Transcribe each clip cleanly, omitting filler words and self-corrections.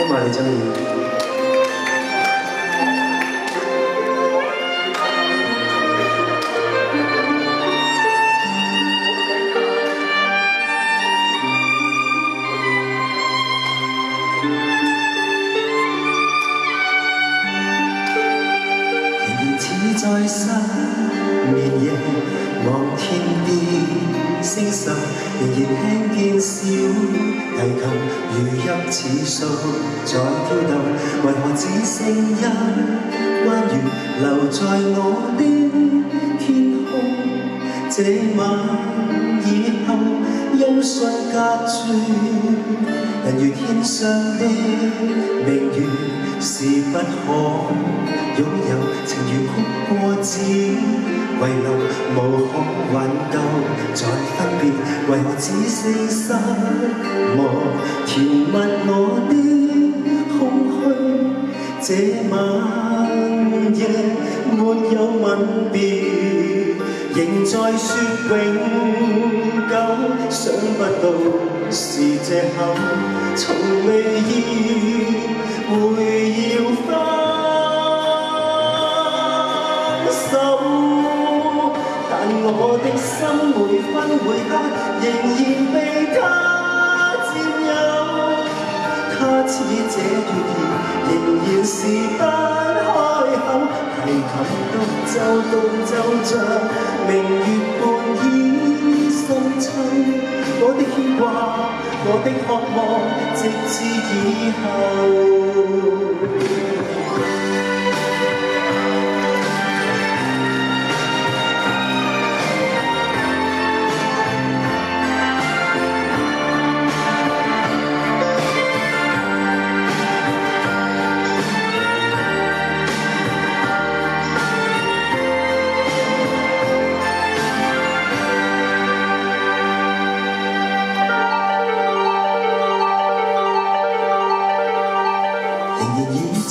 希望你中意。在失眠夜望天邊星宿，仍然聽見小提琴如泣似訴在跳動，為何只剩一彎月留在我的天空？這晚以後音訊隔絕，人如天上的明月是不可擁有，情如曲過只遺留，無可挽救再分別，為何只剩失望填密我的空虛？這晚夜沒有吻別，仍在說永久，想不到是藉口，從未意會要分手，但我的心每分每刻仍然被他佔有，他似這月兒仍然是不開口，提琴獨奏着明月半倚深秋，我的牽掛，我的渴望，直至以後。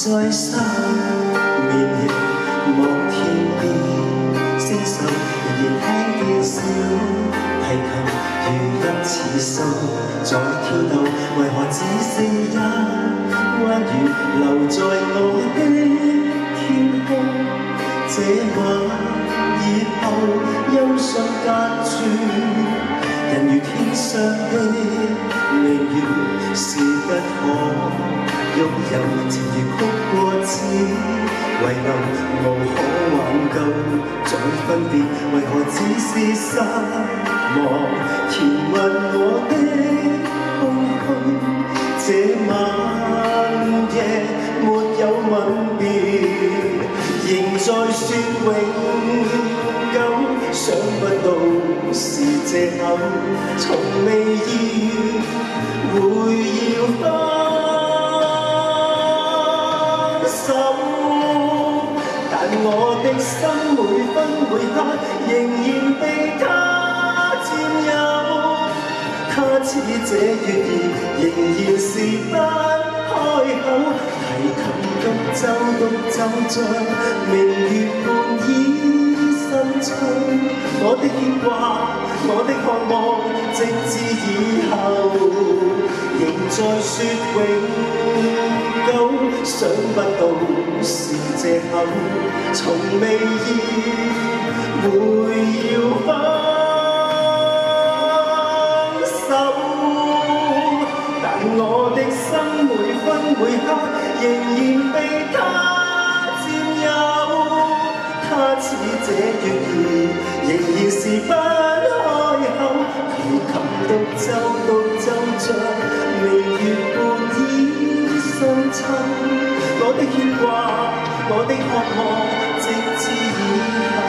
在失眠夜望天邊星宿，仍然聽見小提琴如泣似訴在跳動，為何只剩一彎月留在我的天空？這晚以後音訊隔絕，人如天上的明月是不可擁有，情如曲過只遺留，無可挽救再分別，為何只是失望填密我的空虛？這晚夜沒有吻別，仍在說永久，想不到是藉口，從未意會要分手，但我的心每分每刻仍然被他佔有，他似這月兒仍然是不開口，提琴獨奏着明月半倚深秋，我的牽掛，我的渴望，直至以後仍在說永久，想不到是藉口，從未意會要分手，但我的心每分每刻仍然被他佔有，他似這月兒仍然是不開口，提琴獨奏着明月半倚深秋，我的牽掛，我的渴望，直至以後。